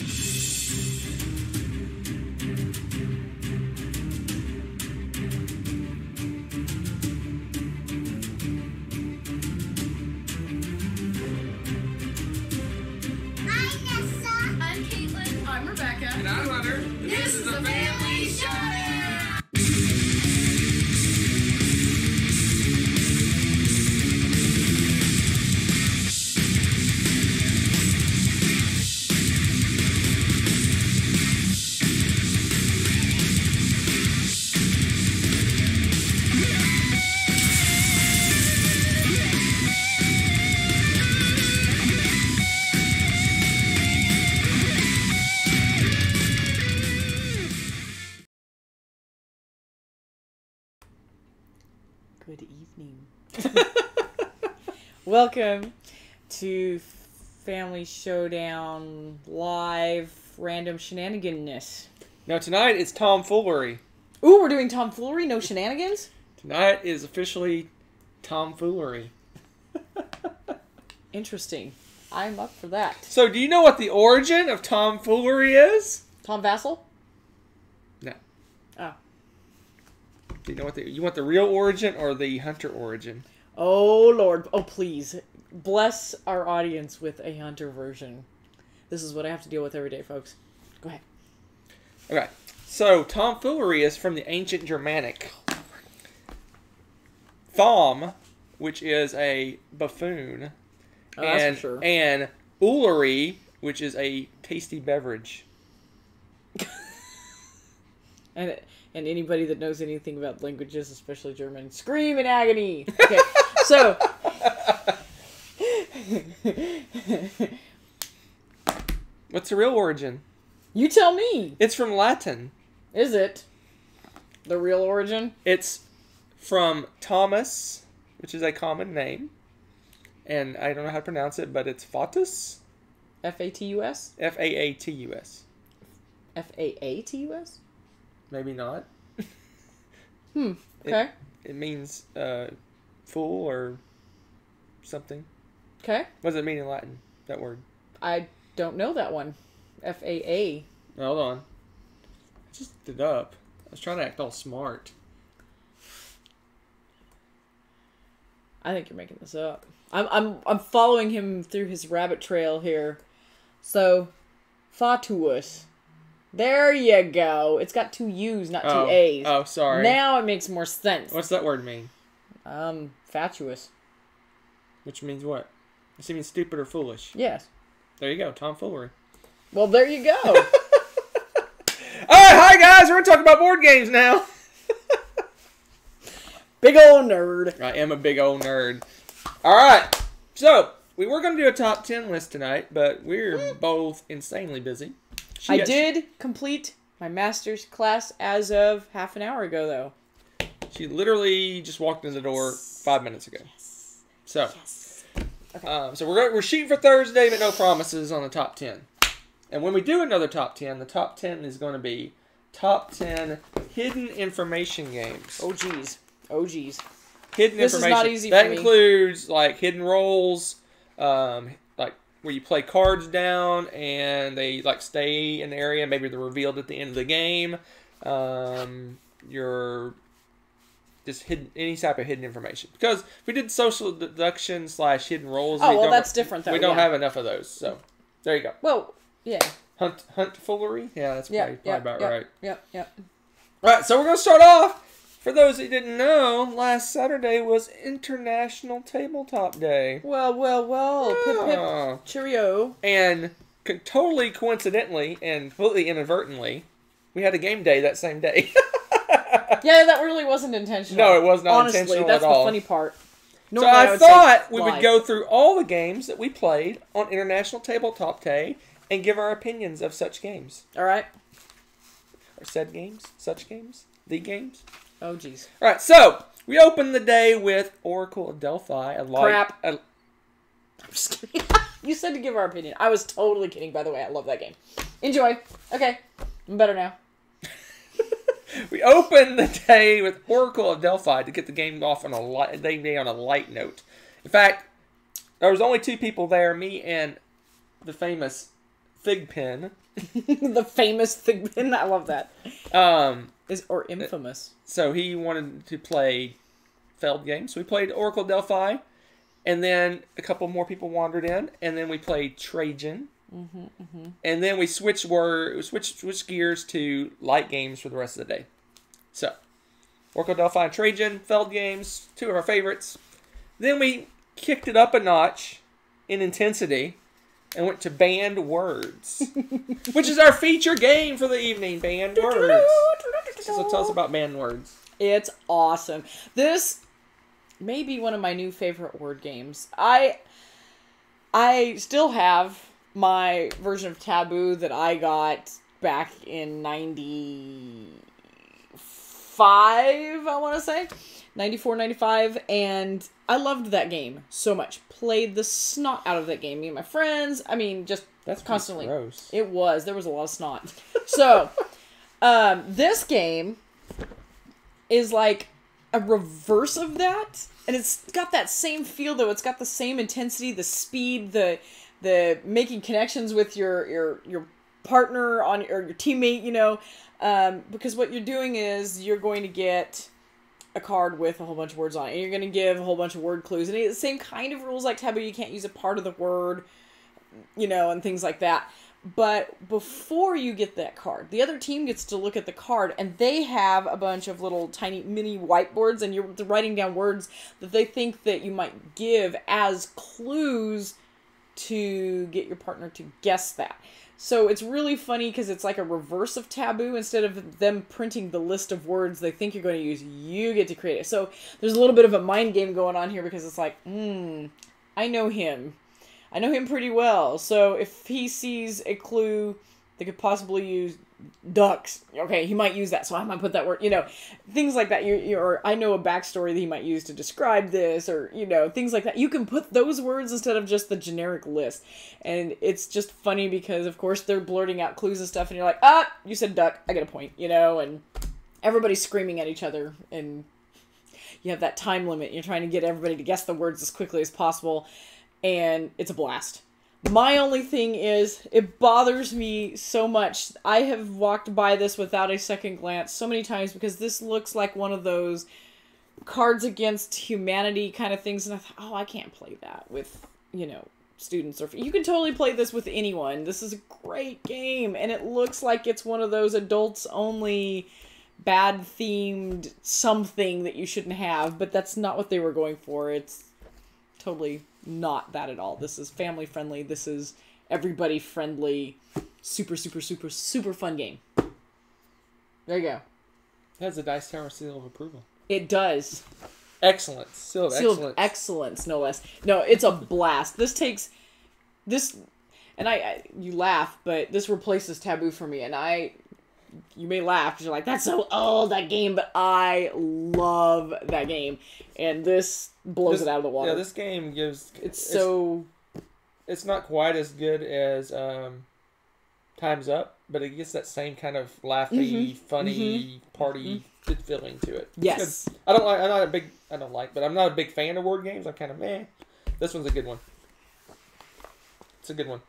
I'm Caitlin. I'm Rebecca. And I'm Hunter. This is the Family Showdown! Good evening. Welcome to Family Showdown live random shenaniganness. Now tonight is Tomfoolery. Ooh, we're doing tomfoolery, no shenanigans? Tonight is officially Tomfoolery. Interesting. I'm up for that. So do you know what the origin of Tomfoolery is? Tom Vassell? No. Oh. Do you know what you want the real origin or the Hunter origin? Oh, Lord. Oh, please. Bless our audience with a Hunter version. This is what I have to deal with every day, folks. Go ahead. Okay. So Tomfoolery is from the ancient Germanic. Thom, which is a buffoon. Oh, that's for sure. And Oolery, which is a tasty beverage. And anybody that knows anything about languages, especially German, scream in agony. Okay, so What's the real origin? you tell me. It's from Latin. Is it the real origin? It's from Thomas, which is a common name. And I don't know how to pronounce it, but it's Fatus. F-A-T-U-S? F-A-A-T-U-S. F-A-A-T-U-S? Maybe not. Okay. It means fool or something. Okay. What does it mean in Latin, that word? I don't know that one. F-A-A. Hold on. I just looked it up. I was trying to act all smart. I think you're making this up. I'm following him through his rabbit trail here. So, fatuous. There you go. It's got two U's, not two A's. Oh, sorry. Now it makes more sense. What's that word mean? Fatuous. Which means what? Does it mean stupid or foolish? Yes. There you go, tomfoolery. Well, there you go. Alright, hi guys! We're going to talk about board games now. Big old nerd. I am a big old nerd. Alright, so we were going to do a top 10 list tonight, but we're both insanely busy. I did complete my master's class as of half an hour ago, though. She literally just walked in the door 5 minutes ago. Yes. So, Yes. Okay. so we're shooting for Thursday, but no promises on the top 10. And when we do another top 10, the top 10 is going to be top 10 hidden information games. Oh, geez. Oh, geez. Hidden This information. is not easy that for me. includes like hidden roles, like where you play cards down and they like stay in the area. Maybe they're revealed at the end of the game. You're just hidden, any type of hidden information. Because if we did social deduction / hidden roles, Oh, well, that's different, though. We don't have enough of those. So there you go. Well, yeah. Huntfoolery? Yeah, that's probably about right. Yep. All right, so we're going to start off. For those who didn't know, last Saturday was International Tabletop Day. Well. Pip, Oh. pip, cheerio. And totally coincidentally and completely inadvertently, we had a game day that same day. Yeah, that really wasn't intentional. No, it was not Honestly, intentional that's at all. the funny part. So Normally I would thought say we would live. go through all the games that we played on International Tabletop Day and give our opinions of such games. All right. Or said games? Such games? The games? Oh, jeez. All right, so we opened the day with Oracle of Delphi. Crap. I'm just kidding. You said to give our opinion. I was totally kidding, by the way. I love that game. Enjoy. Okay. I'm better now. We opened the day with Oracle of Delphi to get the game off on a light note. In fact, there was only two people there, me and the famous Thigpen. The famous Thigpen. I love that. Or infamous. So he wanted to play Feld games. So we played Oracle Delphi, and then a couple more people wandered in, and then we played Trajan. And then we switched gears to light games for the rest of the day. So, Oracle Delphi and Trajan, Feld games, two of our favorites. Then we kicked it up a notch in intensity and went to Banned Words, which is our feature game for the evening, Banned Words. So tell us about Banned Words. It's awesome. This may be one of my new favorite word games. I still have my version of Taboo that I got back in 95, I want to say. 94, 95, and I loved that game so much. Played the snot out of that game. Me and my friends, I mean, just That's constantly. gross. It was. There was a lot of snot. So, this game is like a reverse of that, and it's got that same feel, though. It's got the same intensity, the speed, the making connections with your partner or your teammate, you know, because what you're doing is you're going to get a card with a whole bunch of words on it, and you're going to give a whole bunch of word clues, and it's the same kind of rules like Taboo. You can't use a part of the word, you know, and things like that. But before you get that card, the other team gets to look at the card, and they have a bunch of little tiny mini whiteboards, and you're writing down words that they think that you might give as clues to get your partner to guess that. So it's really funny because it's like a reverse of Taboo. Instead of them printing the list of words they think you're going to use, you get to create it. So there's a little bit of a mind game going on here because it's like, I know him. I know him pretty well. So if he sees a clue that could possibly use ducks, okay, he might use that. So I might put that word, you know, things like that. Or I know a backstory that he might use to describe this, or, you know, things like that. You can put those words instead of just the generic list. And it's just funny because, of course, they're blurting out clues and stuff, and you're like, you said duck, I get a point, you know, and everybody's screaming at each other, and you have that time limit. You're trying to get everybody to guess the words as quickly as possible, and it's a blast. My only thing is, it bothers me so much. I have walked by this without a second glance so many times because this looks like one of those Cards Against Humanity kind of things, and I thought, I can't play that with, you know, students. Or you can totally play this with anyone. This is a great game, and it looks like it's one of those adults-only, bad-themed something that you shouldn't have, but that's not what they were going for. It's totally not that at all. This is family friendly. This is everybody friendly. Super, super, super, super fun game. There you go. It has a Dice Tower seal of approval. It does. Excellence. Seal of excellence, no less. No, it's a blast. And you laugh, but this replaces Taboo for me. And you may laugh because you're like, that's so old, that game, but I love that game. And this blows it out of the water. Yeah, this game gives... It's not quite as good as Time's Up, but it gets that same kind of laughy, funny, party feeling to it. Yes. I'm not a big fan of word games. I'm kind of meh. This one's a good one. It's a good one.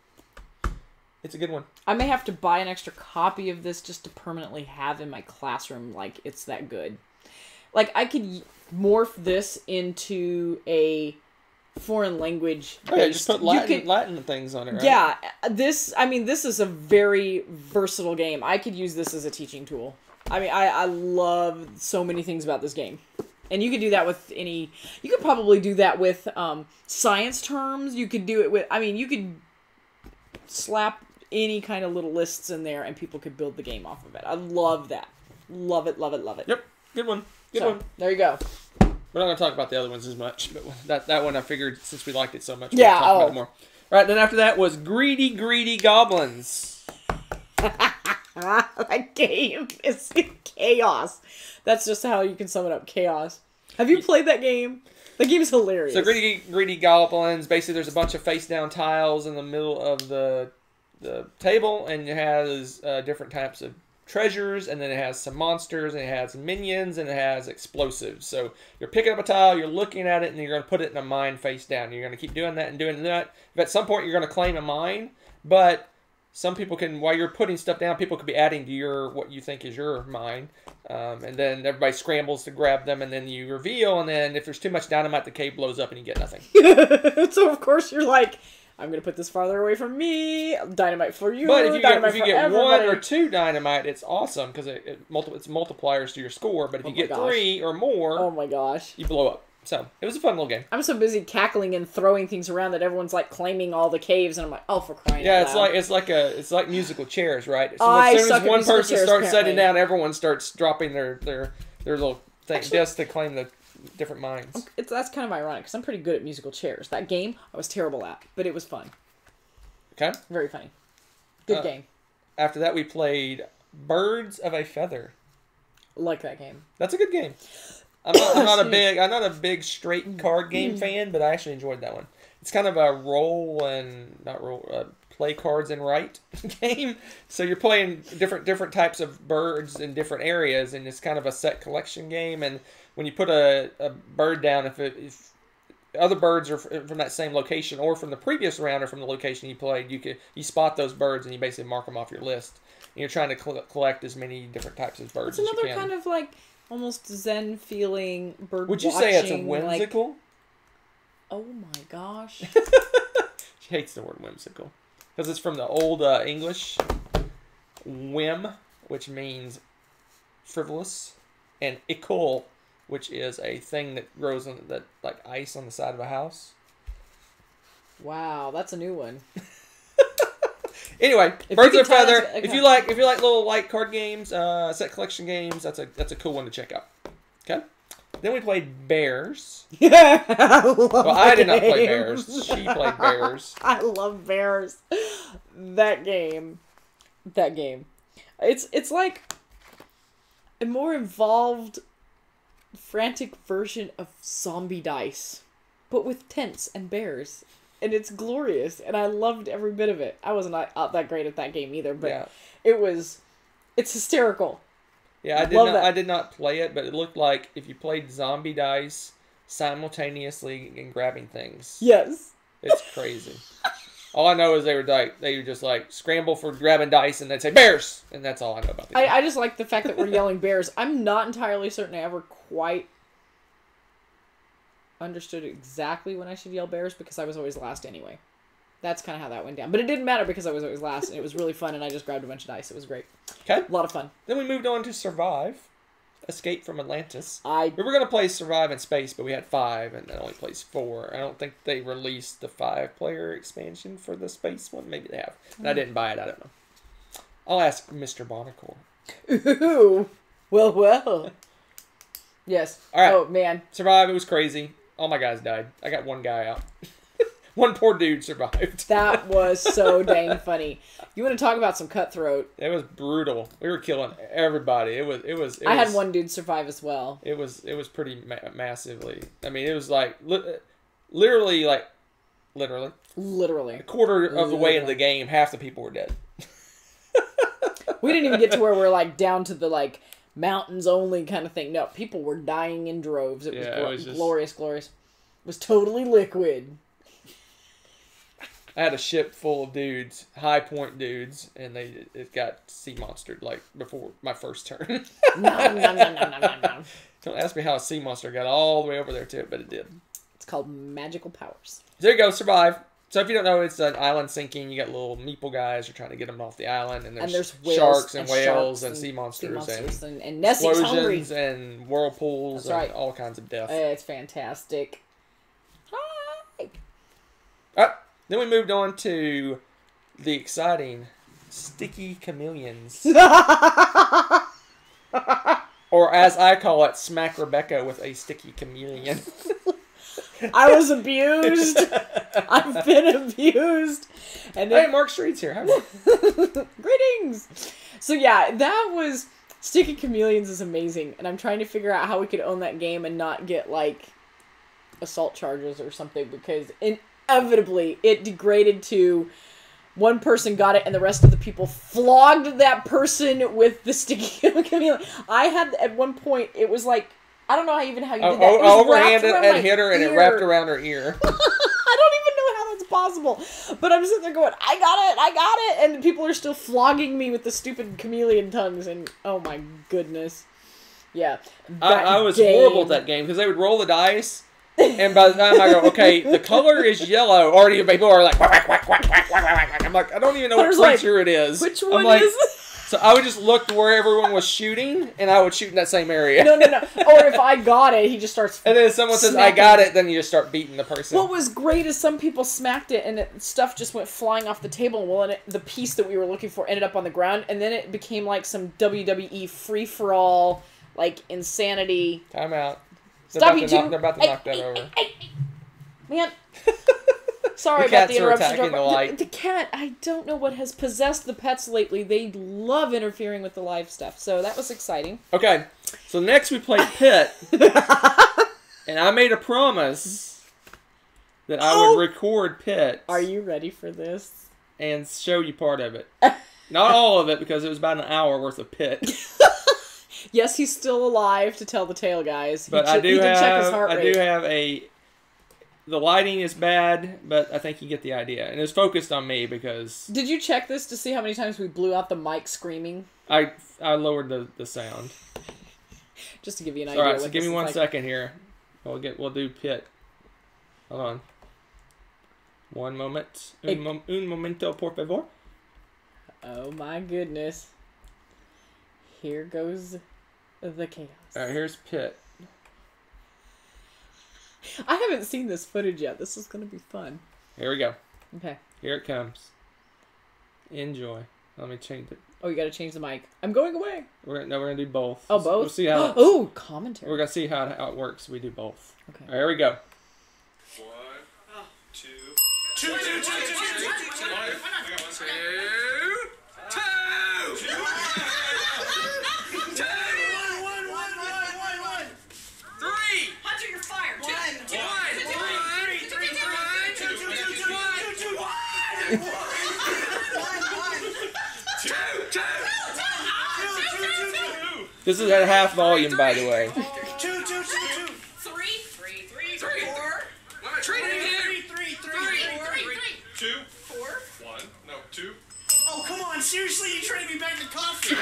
It's a good one. I may have to buy an extra copy of this just to permanently have in my classroom. Like, it's that good. Like, I could morph this into a foreign language. Oh, yeah, just put Latin things on it, right? Yeah. This is a very versatile game. I could use this as a teaching tool. I mean, I love so many things about this game. And you could do that with you could probably do that with science terms. You could do it with, you could slap any kind of little lists in there and people could build the game off of it. I love that. Love it, love it, love it. Yep. Good one. Good one. There you go. We're not going to talk about the other ones as much, but that one I figured since we liked it so much, we'll talk about it more. All right, then after that was Greedy, Greedy Goblins. That game is chaos. That's just how you can sum it up. Chaos. Have you played that game? The game's hilarious. So Greedy, Greedy Goblins, basically there's a bunch of face-down tiles in the middle of the table, and it has different types of treasures, and then it has some monsters, and it has minions, and it has explosives. So you're picking up a tile, you're looking at it, and you're going to put it in a mine face down. You're going to keep doing that and doing that. If at some point you're going to claim a mine, but some people can, while you're putting stuff down, people could be adding to your what you think is your mine, and then everybody scrambles to grab them, and then you reveal, and then if there's too much dynamite, the cave blows up and you get nothing. So of course you're like, I'm gonna put this farther away from me. Dynamite for you. But if you get everybody. 1 or 2 dynamite, it's awesome because it's multipliers to your score. But if you get 3 or more, oh my gosh, you blow up. So it was a fun little game. I'm so busy cackling and throwing things around that everyone's like claiming all the caves, and I'm like, oh, for crying out loud. it's like musical chairs, right? So I as soon suck as at one musical person chairs, starts apparently. setting down, everyone starts dropping their little thing just to claim the different mines. That's kind of ironic because I'm pretty good at musical chairs. That game I was terrible at, but it was fun. Okay. Very funny. Good game. After that, we played Birds of a Feather. Like that game. That's a good game. I'm not a big straight card game fan, but I actually enjoyed that one. It's kind of a play cards and write game. So you're playing different types of birds in different areas, and it's kind of a set collection game. And when you put a bird down, if other birds are from that same location or from the previous round or from the location you played, you spot those birds and you basically mark them off your list. And you're trying to collect as many different types of birds as you can. It's another kind of like almost zen feeling bird. Would you say it's a whimsical? Like, oh my gosh. She hates the word whimsical because it's from the old English whim, which means frivolous, and ickle, which is a thing that grows on like ice on the side of a house. Wow, that's a new one. Anyway, Birds of a Feather. If you like little light card games, set collection games, that's a cool one to check out. Okay. Then we played Bears. Yeah, I did not play Bears. She played Bears. I love Bears. That game. It's like a more involved, frantic version of Zombie Dice, but with tents and bears. And it's glorious, and I loved every bit of it. I wasn't out that great at that game either, but it's hysterical. Yeah, I did not play it, but it looked like if you played Zombie Dice simultaneously and grabbing things. Yes. It's crazy. All I know is they would just like scramble for grabbing dice and they'd say bears, and that's all I know about the game. I just like the fact that we're yelling bears. I'm not entirely certain I ever quite understood exactly when I should yell bears because I was always last anyway. That's kind of how that went down. But it didn't matter because I was always last, and it was really fun, and I just grabbed a bunch of dice. It was great. Okay. A lot of fun. Then we moved on to Survive. Escape from Atlantis. We were going to play Survive in Space, but we had 5, and it only plays 4. I don't think they released the 5-player expansion for the Space one. Maybe they have. And I didn't buy it. I don't know. I'll ask Mr. Bonacore. Ooh. Well. Yes. All right. Oh, man. Survive. It was crazy. All my guys died. I got one guy out. One poor dude survived. That was so dang funny. You want to talk about some cutthroat? It was brutal. We were killing everybody. I had one dude survive as well. It was pretty massively. I mean, it was like literally a quarter of the way into the game, half the people were dead. We didn't even get to where we're like down to the like mountains only kind of thing. No, people were dying in droves. It was glorious. It was totally liquid. I had a ship full of dudes, high point dudes, and it got sea monstered like before my first turn. No. Don't ask me how a sea monster got all the way over there to it, but it did. It's called magical powers. There you go, Survive. So if you don't know, it's an island sinking. You got little meeple guys. You're trying to get them off the island, and there's whales sharks and whales and sea monsters and Nessie's explosions hungry. and whirlpools and all kinds of death. It's fantastic. Hi. All right. Then we moved on to the exciting Sticky Chameleons. Or as I call it, Smack Rebecca with a Sticky Chameleon. I was abused. I've been abused. And hey, Mark Street's here. Hi, Mark. Greetings. So yeah, that was... Sticky Chameleons is amazing. And I'm trying to figure out how we could own that game and not get, like, assault charges or something. Because inevitably, it degraded to... One person got it, and the rest of the people flogged that person with the Sticky Chameleon. I had, at one point, it was like... I don't know how you did that. Overhanded and hit her, and it wrapped around her ear. I don't even know how that's possible. But I'm sitting there going, I got it, and people are still flogging me with the stupid chameleon tongues, and oh my goodness. Yeah. I was horrible at that game, because they would roll the dice, and by the time I go, okay, the color is yellow, already people are like, whack, whack, whack, whack, whack, whack, whack. I'm like, I don't even know what creature it is. Which one like, is it? So I would just look where everyone was shooting, and I would shoot in that same area. No. Or if I got it, he just starts. And then if someone says, I got it, then you just start beating the person. What was great is some people smacked it, and stuff just went flying off the table. Well, and the piece that we were looking for ended up on the ground, and then it became like some WWE free-for-all, like, insanity. Time out. Stop, you two. They're about to knock that over. Man. Sorry about the interruption. The cat, I don't know what has possessed the pets lately. They love interfering with the live stuff. So that was exciting. Okay. So next we played Pit. And I made a promise that I would record Pit. Are you ready for this? And show you part of it. Not all of it, because it was about an hour worth of Pit. Yes, he's still alive to tell the tale, guys. But I do have a... The lighting is bad, but I think you get the idea. And it's focused on me because... Did you check this to see how many times we blew out the mic screaming? I lowered the sound. Just to give you an idea. Alright, so give me 1 second here. We'll do Pit. Hold on. One moment. Un momento, por favor. Oh my goodness. Here goes the chaos. Alright, here's Pit. I haven't seen this footage yet. This is going to be fun. Here we go. Okay. Here it comes. Enjoy. Let me change it. Oh, you got to change the mic. I'm going away. We're gonna do both. Oh, both? We'll see how. Oh, commentary. We're gonna see how it works. We do both. Okay. All right, here we go. 1, 2, 2, 2, 2, 2, 2, 2, 2, 2, 2, 3. Hunter, you're fired. 1, 2. This is at half volume, by the way. 2, 2, 2, 2. 3. 4. Trade it again. 3. 2. 4. 1. No, 2. Oh, come on. Seriously, you traded me back to coffee.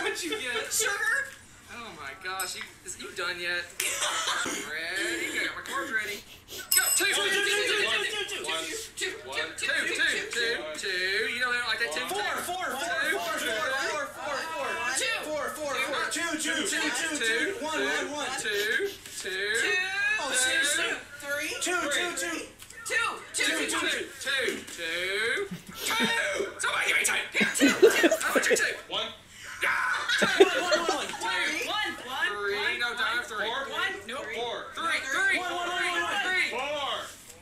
What'd you get? Sugar. Oh my gosh, is you done yet? Ready? I got my cards ready. Go! 2. 2. 2. You know they don't like that 2. 4. 2. Oh, seriously? 3. 2. Somebody give me 2. Here, 2. How much are 2? 1. 1. 3. No time. 3. 1. No. 4. 3. 1.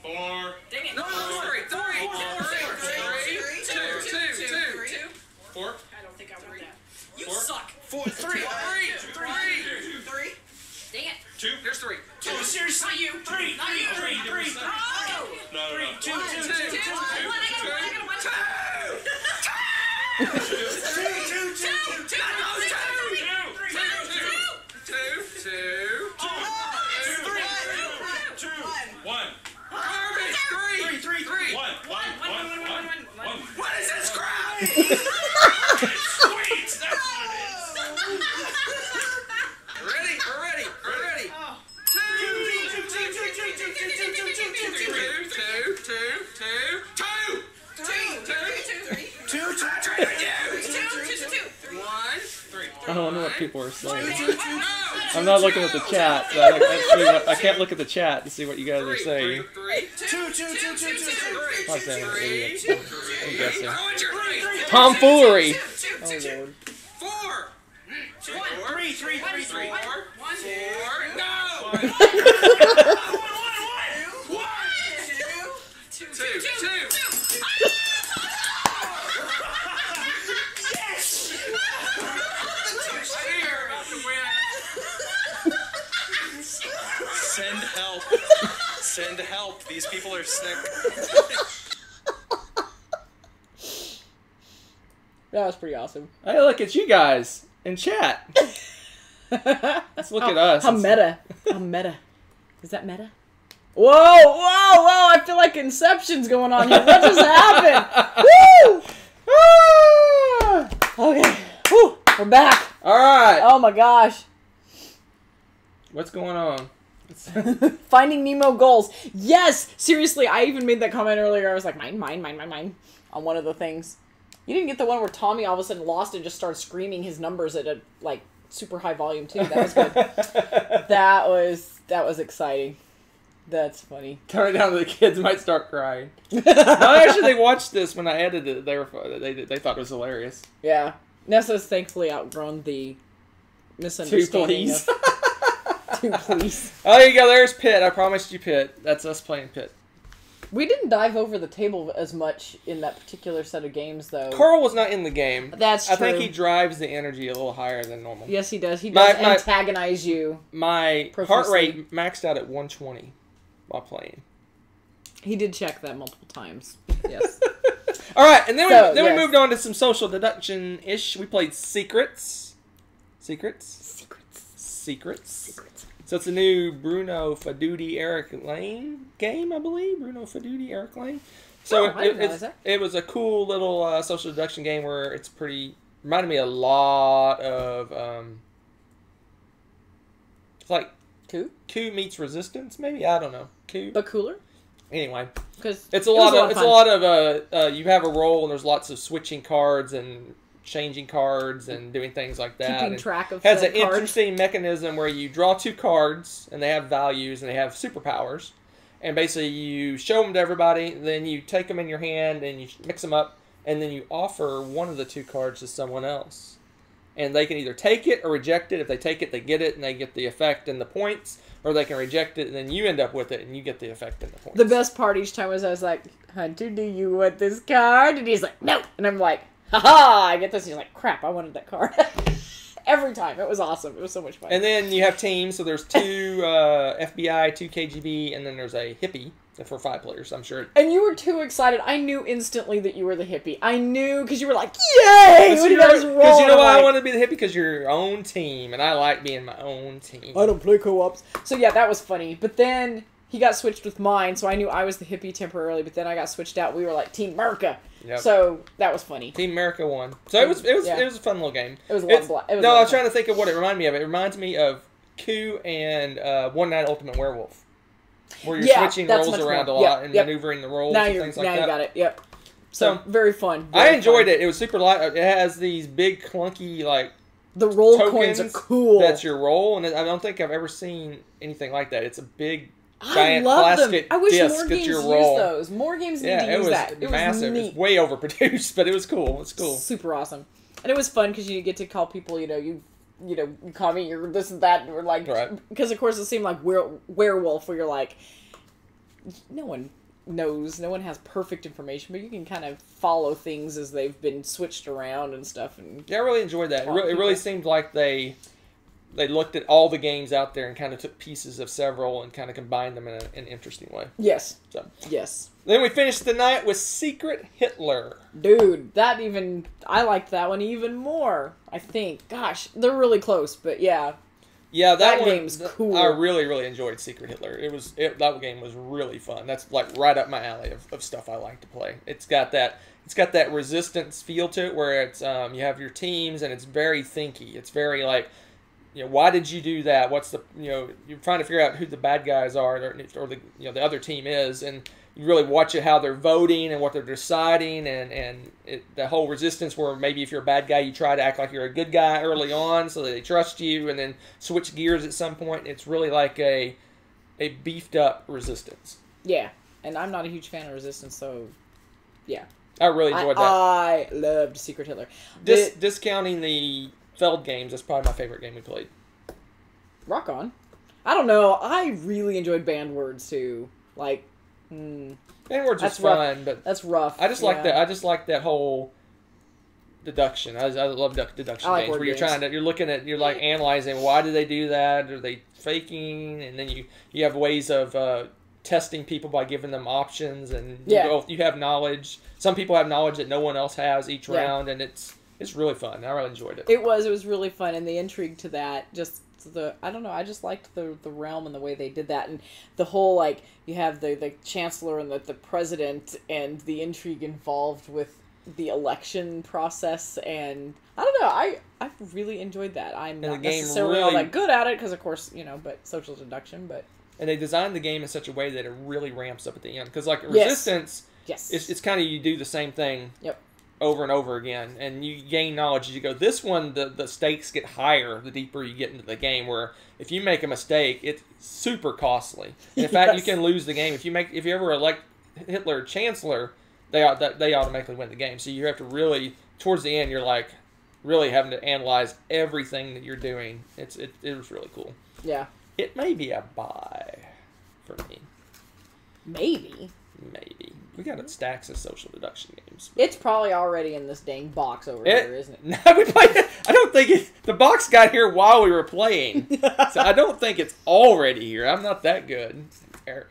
4. Dang it. No. 3. 2. 4. I don't think I want that. You suck. 4. 3. 3. Dang it. 2. There's 3. 2. Seriously? Not you. 3. Not you. 3. No. 2. 2. 1. Garbage. 3. 1. What is this crap? Sweet. That's what it is. Ready? We're ready. 2. I don't know what people are saying. I'm not looking at the chat. So I can't look at the chat to see what you guys are saying. 2. I'm saying I'm an idiot. I'm guessing. Tomfoolery. Oh, Lord. 4. 3. 4. No. 2. Send help. Send help. These people are sick. That was pretty awesome. Hey, look at you guys in chat. Let's look at us. How meta. How meta. Is that meta? Whoa, whoa, whoa! I feel like Inception's going on here. What just happened? Woo! Ah! Okay. Woo! We're back. All right. Oh my gosh. What's going on? Finding Nemo goals. Yes! Seriously, I even made that comment earlier. I was like, mine, on one of the things. You didn't get the one where Tommy all of a sudden lost and just started screaming his numbers at a, like, super high volume, too. That was good. That was exciting. That's funny. Turn it down to the kids might start crying. No, actually, they watched this when I edited it. They thought it was hilarious. Yeah. Nessa's thankfully outgrown the misunderstanding of... Two, please. Oh, there you go. There's Pit. I promised you Pit. That's us playing Pit. We didn't dive over the table as much in that particular set of games, though. Carl was not in the game. That's true. I think he drives the energy a little higher than normal. Yes, he does. He does antagonize you. My heart rate maxed out at 120 while playing. He did check that multiple times. Yes. All right, and then we moved on to some social deduction-ish. We played Secrets. Secrets. So it's a new Bruno Faduti Eric Lane game, I believe. Bruno Faduti Eric Lane. So it was a cool little social deduction game where it's reminded me a lot of it's like Coup meets Resistance, maybe. I don't know. Coup, but cooler. Anyway, because it's a lot of you have a role and there's lots of switching cards and changing cards and doing things like that. Keeping track of has an interesting mechanism where you draw 2 cards and they have values and they have superpowers, and basically you show them to everybody, then you take them in your hand and you mix them up, and then you offer one of the 2 cards to someone else, and they can either take it or reject it. If they take it, they get it and they get the effect and the points, or they can reject it and then you end up with it and you get the effect and the points. The best part each time was I was like, Hunter, do you want this card? And he's like, no. And I'm like, haha, I get this. And he's like, crap, I wanted that card. Every time. It was awesome. It was so much fun. And then you have teams. So there's 2 FBI, 2 KGB, and then there's a hippie for 5 players, I'm sure. And you were too excited. I knew instantly that you were the hippie. I knew because you were like, yay! Because you know why I wanted to be the hippie? Because you're your own team, and I like being my own team. I don't play co-ops. So yeah, that was funny. But then he got switched with mine, so I knew I was the hippie temporarily, but then I got switched out. We were like Team America. Yep. So that was funny. Team America won. So it was a fun little game. It was a lot of I was trying to think of what it reminded me of. It reminds me of Coup and One Night Ultimate Werewolf. Where you're switching roles around a lot and maneuvering the roles and things like that. Now you got it, yep. So very fun. I enjoyed it. It was super light. It has these big, clunky, like, the roll coins are cool. That's your roll, and I don't think I've ever seen anything like that. It's a big, giant them. plastic I wish disc more that games you roll. used those. More games need to use that. It was massive. It was way overproduced, but it was cool. It's cool. Super awesome. And it was fun because you get to call people, you call me, you're this and that, and we're like, because of course it seemed like werewolf, where you're like, no one knows, no one has perfect information, but you can kind of follow things as they've been switched around and stuff. And yeah, I really enjoyed that. It really seemed like they looked at all the games out there and kind of took pieces of several and kind of combined them in an interesting way. Yes. So yes. Then we finished the night with Secret Hitler. Dude, I liked that one even more, I think. Gosh, they're really close, but yeah. Yeah, that game's cool. I really, really enjoyed Secret Hitler. That game was really fun. That's like right up my alley of stuff I like to play. It's got that Resistance feel to it, where it's you have your teams and it's very thinky. It's very like, why did you do that? What's the you're trying to figure out who the bad guys are or the the other team is, and you really watch it how they're voting and what they're deciding, and the whole Resistance where maybe if you're a bad guy you try to act like you're a good guy early on so that they trust you, and then switch gears at some point. It's really like a beefed up Resistance. Yeah, and I'm not a huge fan of Resistance, so yeah. I really enjoyed that. I loved Secret Hitler. Discounting the Feld games, that's probably my favorite game we played. Rock on. I don't know. I really enjoyed Banned Words too. Like, Banned Words was fun, but that's rough. I just like that. I just like that whole deduction. I love deduction games where you're looking at, you're like analyzing why do they do that? Are they faking? And then you have ways of testing people by giving them options, and you have knowledge. Some people have knowledge that no one else has round, and it's really fun. I really enjoyed it. It was really fun, and the intrigue to that just I don't know. I just liked the realm and the way they did that, and the whole like you have the chancellor and the president and the intrigue involved with the election process, and I don't know. I really enjoyed that. I'm not necessarily all that good at it because, of course, but social deduction. But and they designed the game in such a way that it really ramps up at the end because, like Resistance, it's kind of you do the same thing. Yep. Over and over again, and you gain knowledge as you go. This one, the stakes get higher the deeper you get into the game, where if you make a mistake, it's super costly. And in fact, you can lose the game. If you ever elect Hitler Chancellor, they automatically win the game. So you have to really, towards the end, you're like really having to analyze everything that you're doing. It was really cool. Yeah. It may be a buy for me. Maybe. We got stacks of social deduction games. It's probably already in this dang box over here, isn't it? No, we played it. I don't think the box got here while we were playing. So I don't think it's already here. I'm not that good.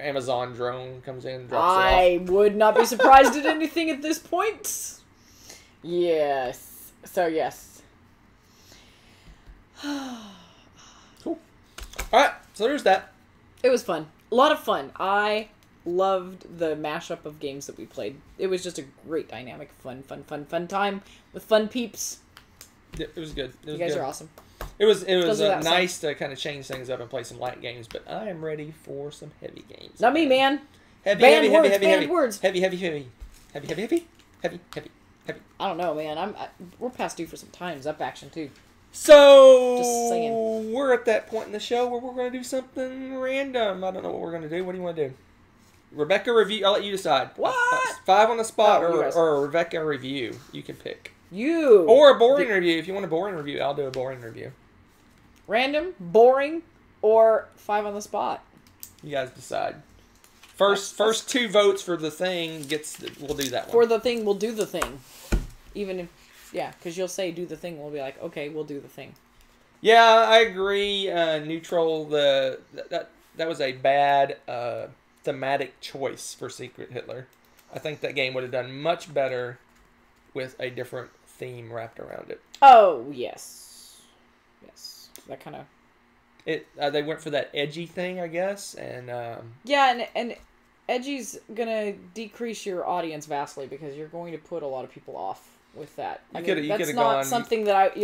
Amazon drone comes in and drops it off. I would not be surprised at anything at this point. Yes. So, yes. Cool. Alright, so there's that. It was fun. A lot of fun. I loved the mashup of games that we played. It was just a great dynamic, fun time with fun peeps. Yeah, it was good. You guys are awesome. It was nice to kind of change things up and play some light games, but I am ready for some heavy games. Not me, man. Heavy words. Heavy. I don't know, man. We're past due for some Time's Up action too. So Just saying. We're at that point in the show where we're going to do something random. I don't know what we're going to do. What do you want to do? Rebecca review. I'll let you decide. What? 5 on the spot or a Rebecca review. You can pick. Or a boring review. If you want a boring review, I'll do a boring review. Random, boring, or 5 on the spot. You guys decide. First 2 votes for the thing we'll do that one. For the thing, we'll do the thing. Even if, because you'll say do the thing, we'll be like, okay, we'll do the thing. Yeah, I agree. Neutral. That was a bad thematic choice for Secret Hitler. I think that game would have done much better with a different theme wrapped around it. Oh, yes. That kind of... They went for that edgy thing, I guess, and... Yeah, and edgy's gonna decrease your audience vastly because you're going to put a lot of people off with that. That's not something that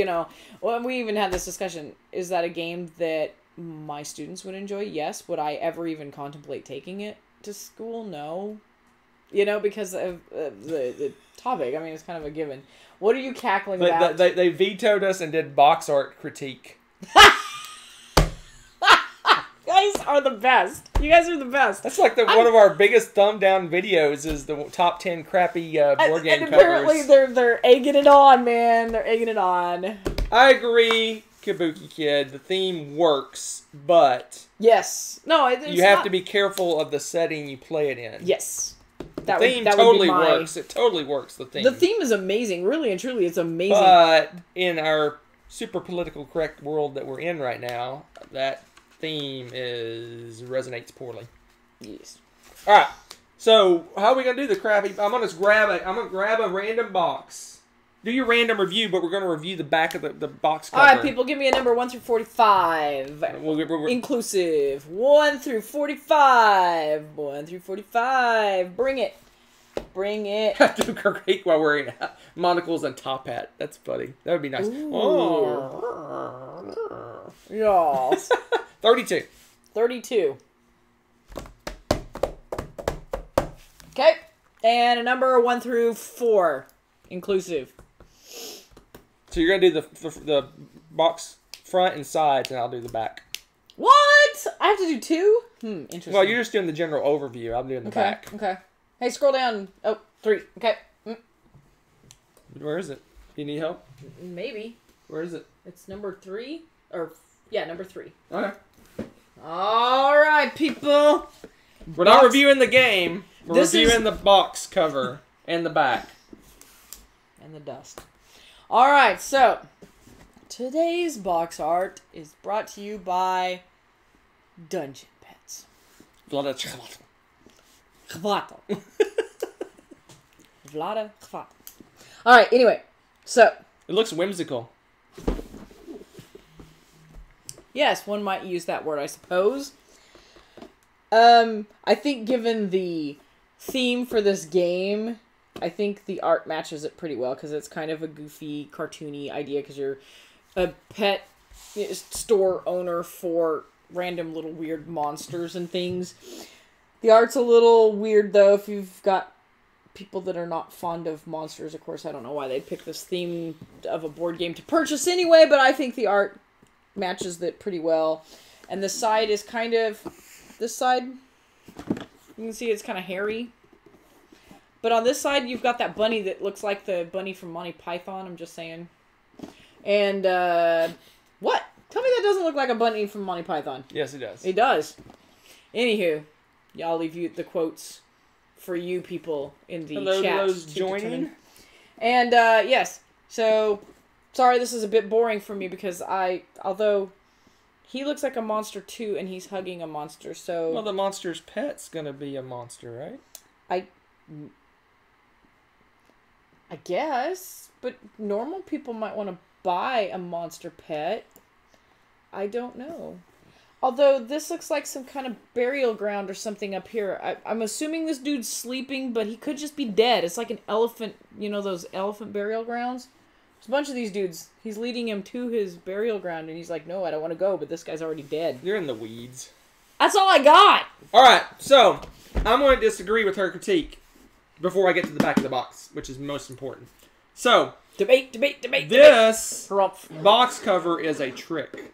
well, we even had this discussion. Is that a game that my students would enjoy? Yes. Would I ever even contemplate taking it to school? No. Because of the topic. I mean, it's kind of a given. What are you cackling about? They vetoed us and did box art critique. You guys are the best. You guys are the best. That's like one of our biggest thumb down videos is the top 10 crappy board game and covers. Apparently they're egging it on, man. They're egging it on. I agree, Kabuki Kid. The theme works, but you have to be careful of the setting you play it in. Yes. The theme totally works. It totally works, the theme. The theme is amazing. Really and truly, it's amazing. But in our super political correct world that we're in right now, that theme resonates poorly. Yes. All right. So how are we gonna do the crappy? I'm gonna grab a random box. Do your random review, but we're gonna review the back of the box cover. All right, people, give me a number 1 through 45, inclusive. 1 through 45. 1 through 45. Bring it. Do great while wearing monocles and top hat. That's funny. That would be nice. Ooh. Oh. Yes. 32. 32. Okay. And a number 1 through 4, inclusive. So you're going to do the box front and sides, and I'll do the back. What? I have to do 2? Interesting. Well, you're just doing the general overview. I'm doing the back. Okay. Hey, scroll down. Oh, 3. Okay. Where is it? Do you need help? Maybe. Where is it? It's number 3. Number 3. Okay. All right, people. We're not reviewing the game. We're reviewing the box cover and the back. And the dust. All right, so today's box art is brought to you by Dungeon Pets. Vlada Chvato. All right, anyway, so. It looks whimsical. Yes, one might use that word, I suppose. I think given the theme for this game, I think the art matches it pretty well because it's kind of a goofy, cartoony idea because you're a pet store owner for random little weird monsters and things. The art's a little weird, though, if you've got people that are not fond of monsters. Of course, I don't know why they'd pick this theme of a board game to purchase anyway, but I think the art matches it pretty well. And the side is kind of... This side, you can see it's kind of hairy. But on this side, you've got that bunny that looks like the bunny from Monty Python, I'm just saying. And, what? Tell me that doesn't look like a bunny from Monty Python. Yes, it does. It does. Anywho, yeah, I'll leave you the quotes for you people in the chat. Those joining. And, yes. So, sorry this is a bit boring for me because although he looks like a monster too and he's hugging a monster, so... Well, the monster's pet's gonna be a monster, right? I guess, but normal people might want to buy a monster pet. I don't know. Although, this looks like some kind of burial ground or something up here. I'm assuming this dude's sleeping, but he could just be dead. It's like an elephant, you know those elephant burial grounds? There's a bunch of these dudes. He's leading him to his burial ground, and he's like, no, I don't want to go, but this guy's already dead. You're in the weeds. That's all I got! Alright, so, I'm going to disagree with her critique before I get to the back of the box, which is most important. So, Debate. This box cover is a trick.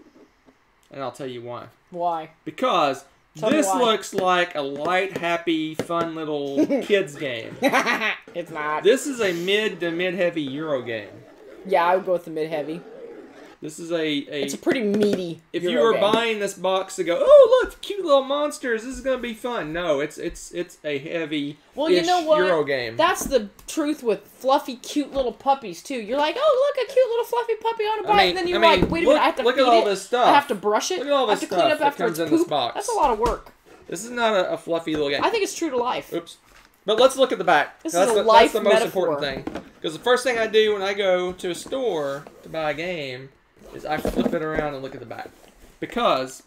And I'll tell you why. Why? Because this looks like a light, happy, fun little kids game. It's not. This is a mid to mid-heavy Euro game. Yeah, I would go with the mid-heavy. This is It's a pretty meaty If Euro you were game. buying this box to go, oh, look, cute little monsters, this is going to be fun. No, it's a heavy you know what? Euro game. That's the truth with fluffy, cute little puppies, too. You're like, oh, look, a cute little fluffy puppy on a bike. And then you're like, wait a minute, I have to look feed at all it. this stuff. I have to brush it. Look at all this I have to clean up stuff after that its comes poop. in this box. That's a lot of work. This is not a fluffy little game. I think it's true to life. Oops. But let's look at the back. This is a life That's the most metaphor. important thing. Because the first thing I do when I go to a store to buy a game is I flip it around and look at the back. Because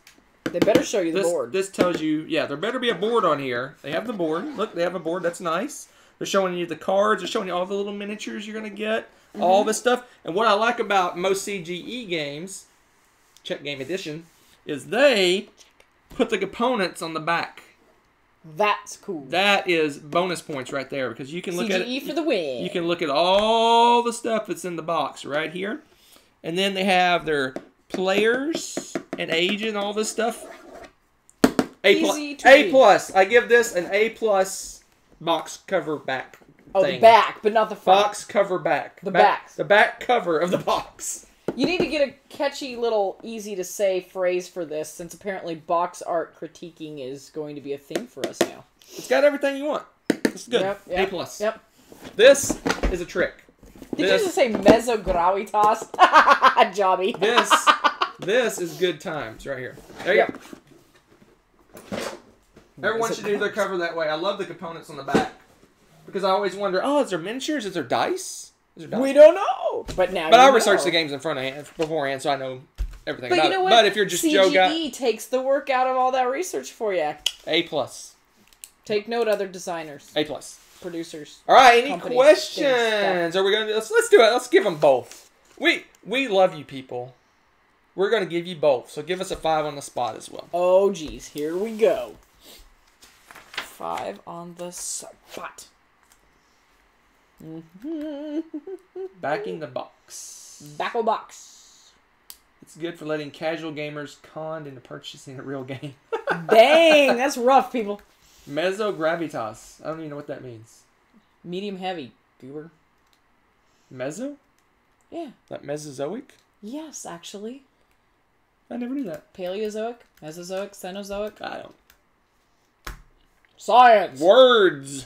they better show you the board. This tells you, yeah, there better be a board on here. They have the board. Look, they have a board. That's nice. They're showing you the cards. They're showing you all the little miniatures you're going to get. All this stuff. And what I like about most CGE games, Check Game Edition, is they put the components on the back. That's cool. That is bonus points right there because you can look at it. CGE for the win. You can look at all the stuff that's in the box right here. And then they have their players and age and all this stuff. A plus. I give this an A plus box cover back. Oh, the back, but not the front. Box cover back. The back. The back cover of the box. You need to get a catchy little easy to say phrase for this, since apparently box art critiquing is going to be a thing for us now. It's got everything you want. This is good. Yep. A plus. Yep. This is a trick. Did you just say mesogravitas? Jobby. This is good times right here. There you go. Everyone should do their cover that way. I love the components on the back. Because I always wonder, oh, is there miniatures? Is there dice? We don't know. But now I research the games beforehand, so I know everything about it. But if you're just Joe guy... CGE takes the work out of all that research for you. A plus. Take note, other designers. A plus. Producers. All right, any questions? Are we going to... Let's do it. Let's give them both. We love you people. We're going to give you both. So give us a 5 on the spot as well. Oh, geez. Here we go. 5 on the spot. Backing the box. Back-o box. It's good for letting casual gamers conned into purchasing a real game. Dang, that's rough, people. Mesogravitas. I don't even know what that means. Medium heavy, viewer. Meso? Yeah. Like Mesozoic? Yes, actually. I never knew that. Paleozoic, Mesozoic, Cenozoic. I don't. Science. Words.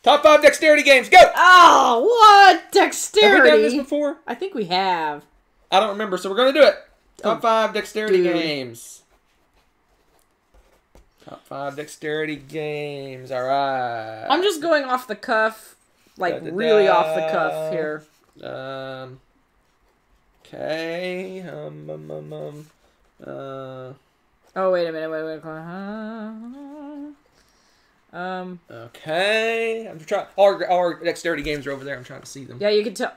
Top 5 dexterity games. Go! Oh, what dexterity? Have we done this before? I think we have. I don't remember, so we're going to do it. Top 5 dexterity games. Top 5 dexterity games. All right. I'm just going off the cuff, like really off the cuff here. Okay. Oh, wait a minute. Wait. Okay. I'm trying. Our dexterity games are over there. I'm trying to see them. Yeah, you can tell.